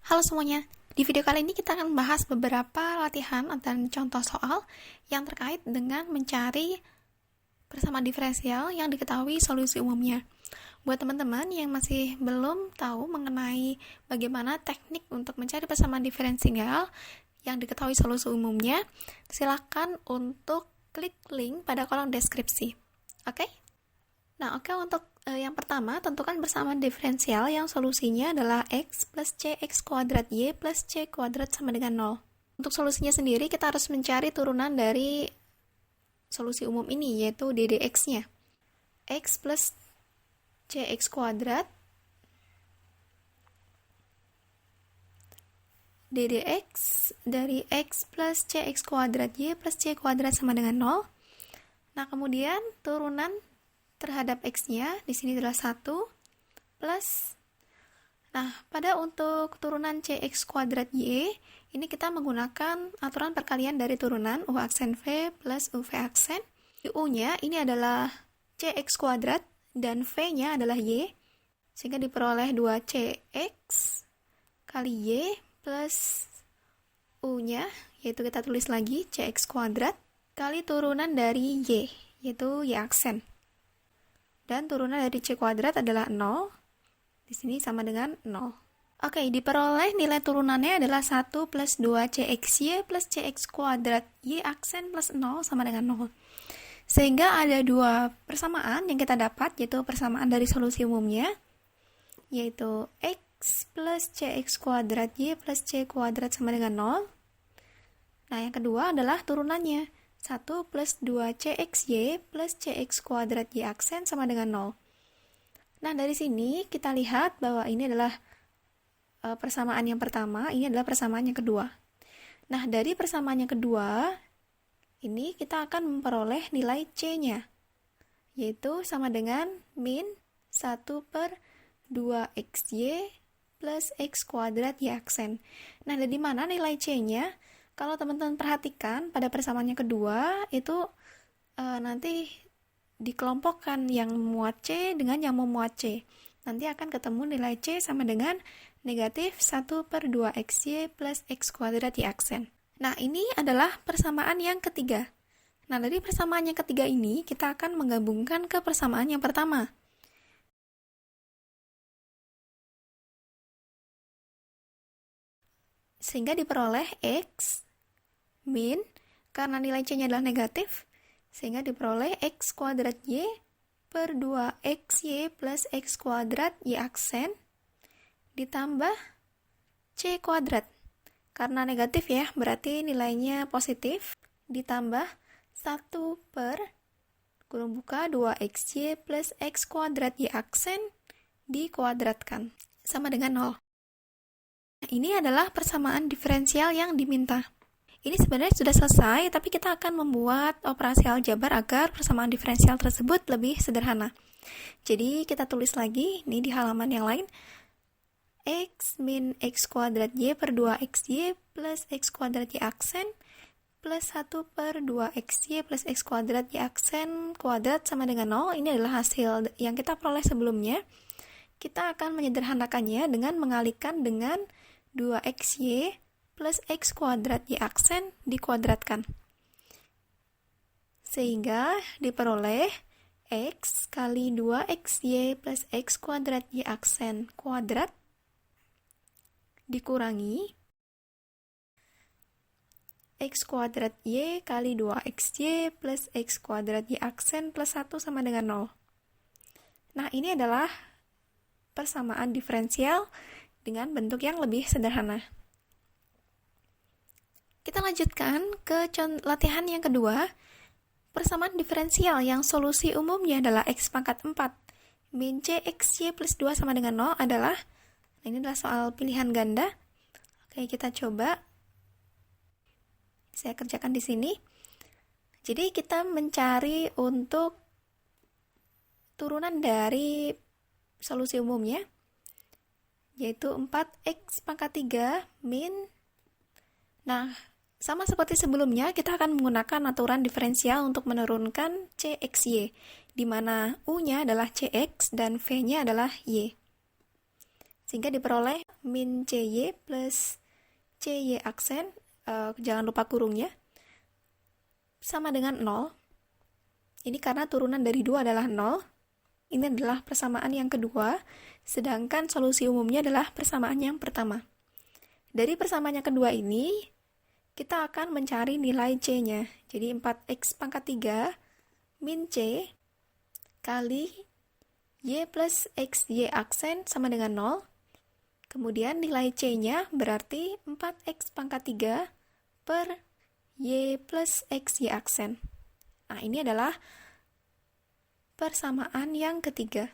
Halo semuanya, di video kali ini kita akan membahas beberapa latihan dan contoh soal yang terkait dengan mencari persamaan diferensial yang diketahui solusi umumnya. Buat teman-teman yang masih belum tahu mengenai bagaimana teknik untuk mencari persamaan diferensial yang diketahui solusi umumnya, silakan untuk klik link pada kolom deskripsi. Oke? Untuk yang pertama, tentukan persamaan diferensial yang solusinya adalah x plus cx kuadrat y plus c kuadrat sama dengan 0. Untuk solusinya sendiri, kita harus mencari turunan dari solusi umum ini, yaitu ddx-nya. X plus cx kuadrat ddx dari x plus cx kuadrat y plus c kuadrat sama dengan 0. Nah, kemudian turunan terhadap x-nya di sini adalah 1 plus. Nah, pada untuk turunan cx kuadrat y, ini kita menggunakan aturan perkalian dari turunan u aksen v plus uv aksen. U-nya ini adalah cx kuadrat dan v-nya adalah y, sehingga diperoleh 2cx kali y plus u-nya, yaitu kita tulis lagi cx kuadrat kali turunan dari y, yaitu y aksen. Dan turunan dari c kuadrat adalah 0. Di sini sama dengan 0. Oke, diperoleh nilai turunannya adalah 1 plus 2cxy plus cx kuadrat y aksen plus 0 sama dengan 0. Sehingga ada dua persamaan yang kita dapat, yaitu persamaan dari solusi umumnya, yaitu x plus cx kuadrat y plus c kuadrat sama dengan 0. Nah, yang kedua adalah turunannya. 1 plus 2cxy plus cx kuadrat y aksen sama dengan 0. Nah, dari sini kita lihat bahwa ini adalah persamaan yang pertama, ini adalah persamaan yang kedua. Nah, dari persamaan yang kedua, ini kita akan memperoleh nilai c-nya, yaitu sama dengan min 1 per 2xy plus x kuadrat y aksen. Nah, dari mana nilai c-nya? Kalau teman-teman perhatikan pada persamaan yang kedua, itu nanti dikelompokkan yang memuat C dengan yang memuat C. Nanti akan ketemu nilai C sama dengan negatif 1 per 2xy plus x kuadrat y aksen. Nah, ini adalah persamaan yang ketiga. Nah, dari persamaan yang ketiga ini, kita akan menggabungkan ke persamaan yang pertama. Sehingga diperoleh x min, karena nilai c-nya adalah negatif, sehingga diperoleh x kuadrat y per 2xy plus x kuadrat y aksen ditambah c kuadrat. Karena negatif ya, berarti nilainya positif, ditambah 1 per kurung buka 2xy plus x kuadrat y aksen dikuadratkan sama dengan 0. Nah, ini adalah persamaan diferensial yang diminta. Ini sebenarnya sudah selesai, tapi kita akan membuat operasi aljabar agar persamaan diferensial tersebut lebih sederhana. Jadi kita tulis lagi, ini di halaman yang lain, x min x kuadrat y per 2xy plus x kuadrat y aksen plus 1 per 2xy plus x kuadrat y aksen kuadrat sama dengan 0. Ini adalah hasil yang kita peroleh sebelumnya. Kita akan menyederhanakannya dengan mengalihkan dengan 2xy plus x kuadrat y aksen dikuadratkan. Sehingga diperoleh x kali 2xy plus x kuadrat y aksen kuadrat dikurangi x kuadrat y kali 2xy plus x kuadrat y aksen plus 1 sama dengan 0. Nah, ini adalah persamaan diferensial dengan bentuk yang lebih sederhana. Kita lanjutkan ke latihan yang kedua. Persamaan diferensial yang solusi umumnya adalah x pangkat 4 min cxy plus 2 sama dengan 0 adalah, ini adalah soal pilihan ganda. Oke, kita coba. Saya kerjakan di sini. Jadi kita mencari untuk turunan dari solusi umumnya, yaitu 4x pangkat 3 min. Nah, sama seperti sebelumnya, kita akan menggunakan aturan diferensial untuk menurunkan cxy, di mana u-nya adalah cx dan v-nya adalah y. Sehingga diperoleh min CY plus CY aksen, jangan lupa kurungnya, sama dengan 0. Ini karena turunan dari 2 adalah 0. Ini adalah persamaan yang kedua, sedangkan solusi umumnya adalah persamaan yang pertama. Dari persamaan yang kedua ini, kita akan mencari nilai C-nya. Jadi 4x pangkat 3 min C kali Y plus XY aksen sama dengan 0. Kemudian nilai C-nya berarti 4x pangkat 3 per Y plus XY aksen. Nah, ini adalah persamaan yang ketiga.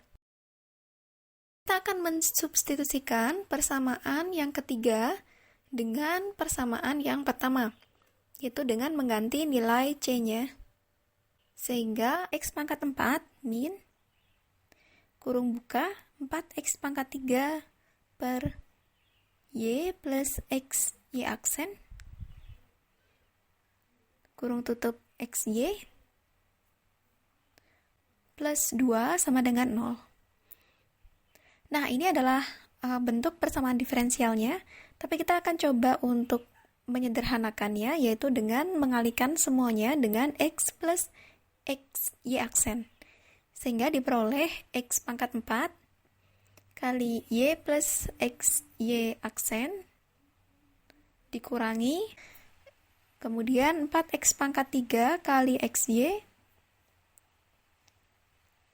Kita akan mensubstitusikan persamaan yang ketiga dengan persamaan yang pertama, yaitu dengan mengganti nilai C-nya. Sehingga x pangkat 4 min kurung buka 4x pangkat 3 per Y plus X Y aksen kurung tutup XY plus 2 sama dengan 0. Nah, ini adalah bentuk persamaan diferensialnya, tapi kita akan coba untuk menyederhanakannya, yaitu dengan mengalihkan semuanya dengan X plus X Y aksen. Sehingga diperoleh X pangkat 4 kali Y plus X Y aksen dikurangi, kemudian 4x pangkat 3 kali XY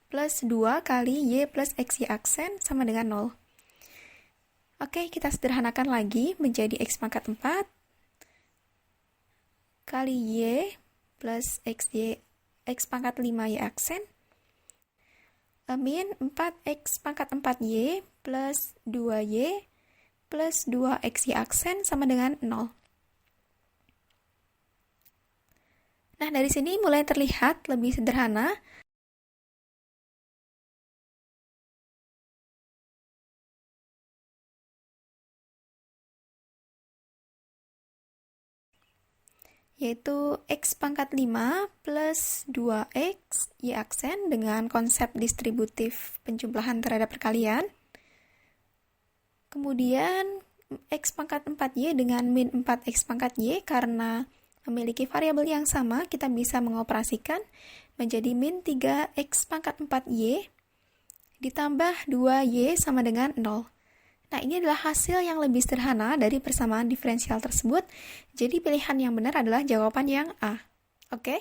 plus 2 kali Y plus XY aksen sama dengan 0. Oke, kita sederhanakan lagi menjadi X pangkat 4 kali Y plus XY X pangkat 5 Y aksen min 4x pangkat 4y plus 2y plus 2xy aksen sama dengan 0. Nah, dari sini mulai terlihat lebih sederhana. Yaitu x pangkat 5 plus 2x y aksen dengan konsep distributif penjumlahan terhadap perkalian. Kemudian x pangkat 4y dengan min 4x pangkat y, karena memiliki variabel yang sama, kita bisa mengoperasikan menjadi min 3x pangkat 4y ditambah 2y sama dengan 0. Nah, ini adalah hasil yang lebih sederhana dari persamaan diferensial tersebut. Jadi pilihan yang benar adalah jawaban yang A. Oke?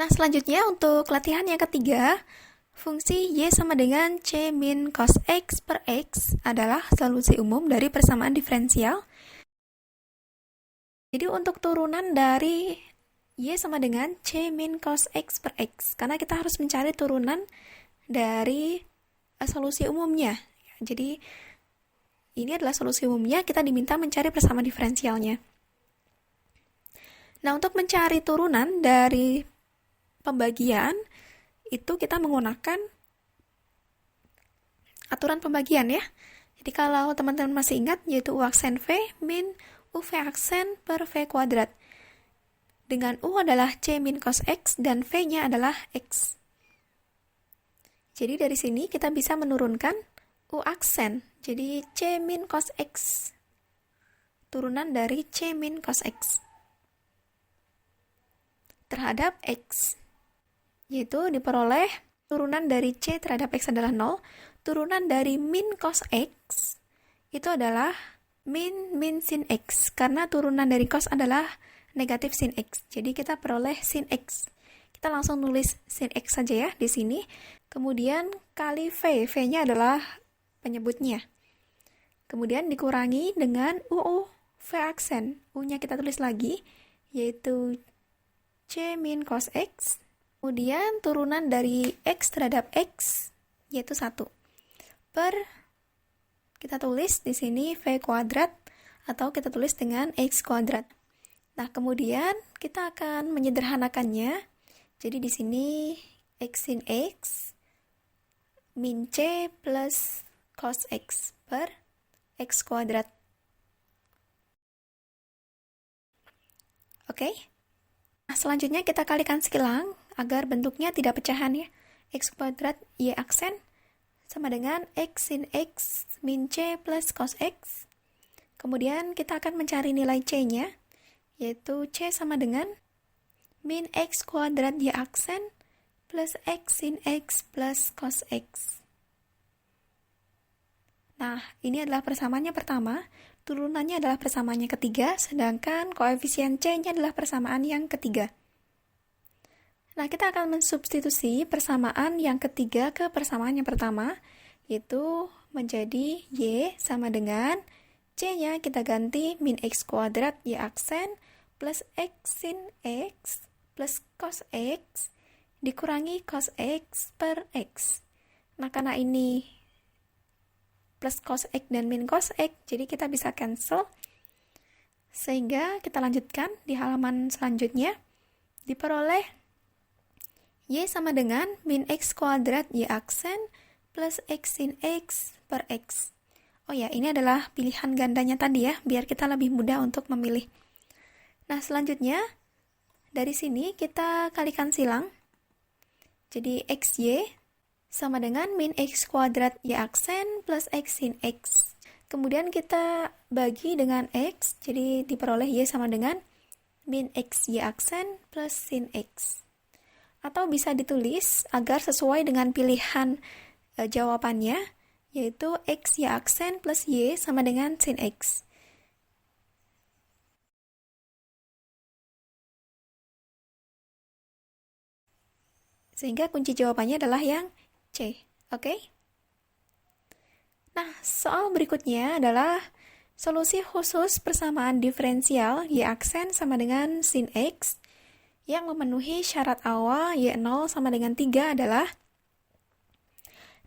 Nah, selanjutnya untuk latihan yang ketiga, fungsi Y sama dengan C min cos X per X adalah solusi umum dari persamaan diferensial. Jadi untuk turunan dari Y sama dengan C min cos X per X, karena kita harus mencari turunan dari solusi umumnya. Jadi ini adalah solusi umumnya, kita diminta mencari persamaan diferensialnya. Nah, untuk mencari turunan dari pembagian itu kita menggunakan aturan pembagian ya. Jadi kalau teman-teman masih ingat, yaitu U aksen V min U V aksen per V kuadrat. Dengan U adalah C min cos X dan V-nya adalah X. Jadi dari sini kita bisa menurunkan U aksen. Jadi C min cos X. Turunan dari C min cos X terhadap X. Yaitu diperoleh turunan dari C terhadap X adalah 0. Turunan dari min cos X itu adalah min sin X. Karena turunan dari cos adalah negatif sin X. Jadi kita peroleh sin X. Kita langsung nulis sin X saja ya di sini. Kemudian kali V, V-nya adalah penyebutnya. Kemudian dikurangi dengan UU V aksen. U-nya kita tulis lagi, yaitu C min cos X. Kemudian turunan dari X terhadap X, yaitu 1. Per, kita tulis di sini V kuadrat, atau kita tulis dengan X kuadrat. Nah, kemudian kita akan menyederhanakannya. Jadi di sini X sin X min C plus cos X per X kuadrat. Oke? Nah, selanjutnya kita kalikan silang agar bentuknya tidak pecahan ya. X kuadrat Y aksen sama dengan X sin X min C plus cos X. Kemudian kita akan mencari nilai C-nya, yaitu C sama dengan min X kuadrat Y aksen plus X sin X plus cos X. Nah, ini adalah persamaannya pertama, turunannya adalah persamaannya ketiga, sedangkan koefisien C-nya adalah persamaan yang ketiga. Nah, kita akan mensubstitusi persamaan yang ketiga ke persamaan yang pertama, yaitu menjadi Y sama dengan C-nya kita ganti min X kuadrat Y aksen plus X sin X plus cos X dikurangi cos X per X. Nah, karena ini plus cos X dan min cos X, jadi kita bisa cancel. Sehingga kita lanjutkan di halaman selanjutnya. Diperoleh Y sama dengan min X kuadrat Y aksen plus X sin X per X. Oh ya, ini adalah pilihan gandanya tadi ya, biar kita lebih mudah untuk memilih. Nah, selanjutnya, dari sini kita kalikan silang. Jadi, XY sama dengan min X kuadrat Y aksen plus X sin X. Kemudian kita bagi dengan X, jadi diperoleh Y sama dengan min X Y aksen plus sin X. Atau bisa ditulis agar sesuai dengan pilihan jawabannya, yaitu X Y aksen plus Y sama dengan sin X. Sehingga kunci jawabannya adalah yang C, oke? Nah, soal berikutnya adalah solusi khusus persamaan diferensial Y aksen sama dengan sin X yang memenuhi syarat awal Y0 sama dengan 3 adalah.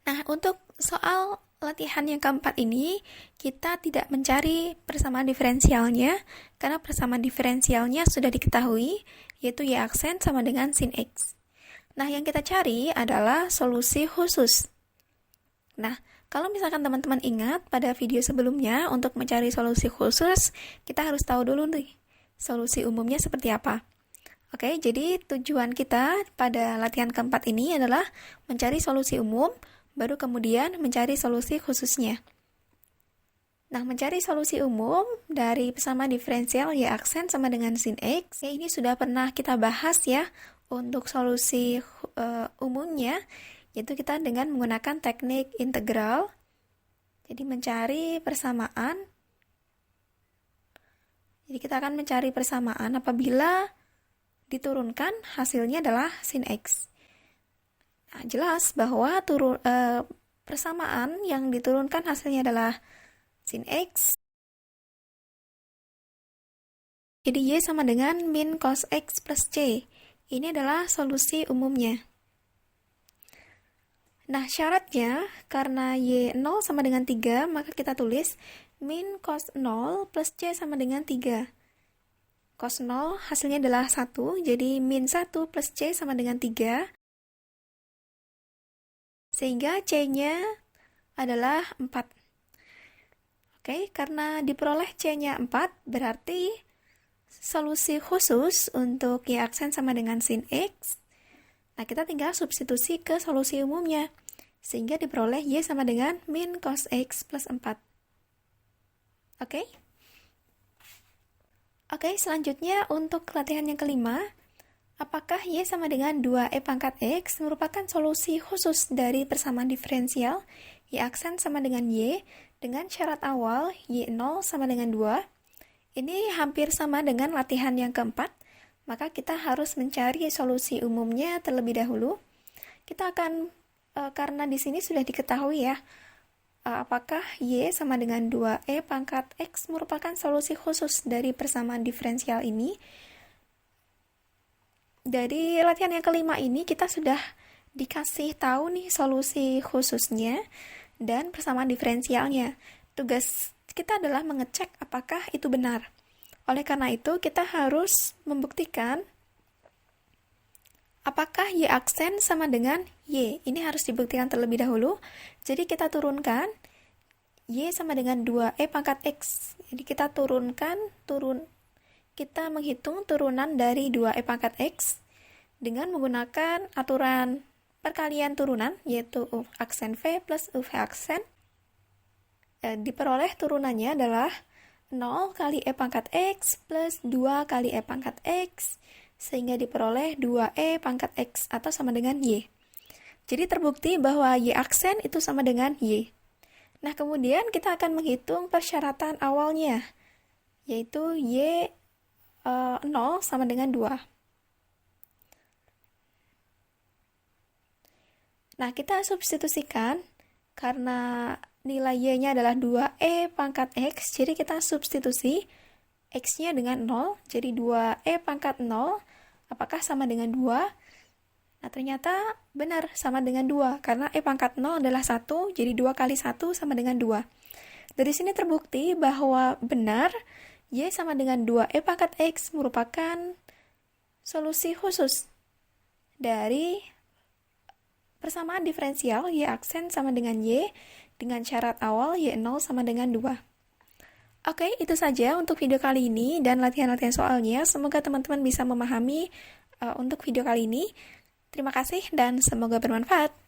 Nah, untuk soal latihan yang keempat ini, kita tidak mencari persamaan diferensialnya, karena persamaan diferensialnya sudah diketahui, yaitu Y aksen sama dengan sin X. Nah, yang kita cari adalah solusi khusus. Nah, kalau misalkan teman-teman ingat pada video sebelumnya, untuk mencari solusi khusus, kita harus tahu dulu nih, solusi umumnya seperti apa. Oke, jadi tujuan kita pada latihan keempat ini adalah mencari solusi umum, baru kemudian mencari solusi khususnya. Nah, mencari solusi umum dari persamaan diferensial Y aksen sama dengan sin X, ya ini sudah pernah kita bahas ya, untuk solusi umumnya, yaitu kita dengan menggunakan teknik integral. Jadi mencari persamaan. Jadi kita akan mencari persamaan apabila diturunkan hasilnya adalah sin X. Nah, jelas bahwa persamaan yang diturunkan hasilnya adalah sin X. Jadi Y sama dengan min cos X plus C. Ini adalah solusi umumnya. Nah, syaratnya, karena Y 0 sama dengan 3, maka kita tulis min cos 0 plus C sama dengan 3. Cos 0 hasilnya adalah 1, jadi min 1 plus C sama dengan 3. Sehingga C-nya adalah 4. Oke, karena diperoleh C-nya 4, berarti solusi khusus untuk Y aksen sama dengan sin X. Nah, kita tinggal substitusi ke solusi umumnya, sehingga diperoleh Y sama dengan min cos X plus 4. Oke? Oke, selanjutnya untuk latihan yang kelima, apakah Y sama dengan 2E pangkat X merupakan solusi khusus dari persamaan diferensial Y aksen sama dengan Y dengan syarat awal Y0 sama dengan 2? Ini hampir sama dengan latihan yang keempat, maka kita harus mencari solusi umumnya terlebih dahulu. Kita akan, karena di sini sudah diketahui ya, apakah Y sama dengan 2E pangkat X merupakan solusi khusus dari persamaan diferensial ini. Dari latihan yang kelima ini, kita sudah dikasih tahu nih solusi khususnya dan persamaan diferensialnya. Tugas kita adalah mengecek apakah itu benar. Oleh karena itu, kita harus membuktikan apakah Y aksen sama dengan Y. Ini harus dibuktikan terlebih dahulu. Jadi kita turunkan Y sama dengan 2E pangkat X. Jadi kita kita menghitung turunan dari 2E pangkat X dengan menggunakan aturan perkalian turunan, yaitu U aksen V plus UV aksen. Diperoleh turunannya adalah 0 kali E pangkat X plus 2 kali E pangkat X, sehingga diperoleh 2E pangkat X atau sama dengan Y. Jadi terbukti bahwa Y aksen itu sama dengan Y. Nah, kemudian kita akan menghitung persyaratan awalnya, yaitu Y 0 sama dengan 2. Nah, kita substitusikan karena nilai Y-nya adalah 2E pangkat X, jadi kita substitusi X-nya dengan 0, jadi 2E pangkat 0, apakah sama dengan 2? Nah, ternyata benar sama dengan 2, karena E pangkat 0 adalah 1, jadi 2 kali 1 sama dengan 2. Dari sini terbukti bahwa benar, Y sama dengan 2E pangkat X merupakan solusi khusus dari persamaan diferensial Y aksen sama dengan Y, dengan syarat awal Y0 sama dengan 2. Oke, itu saja untuk video kali ini dan latihan-latihan soalnya. Semoga teman-teman bisa memahami untuk video kali ini. Terima kasih dan semoga bermanfaat.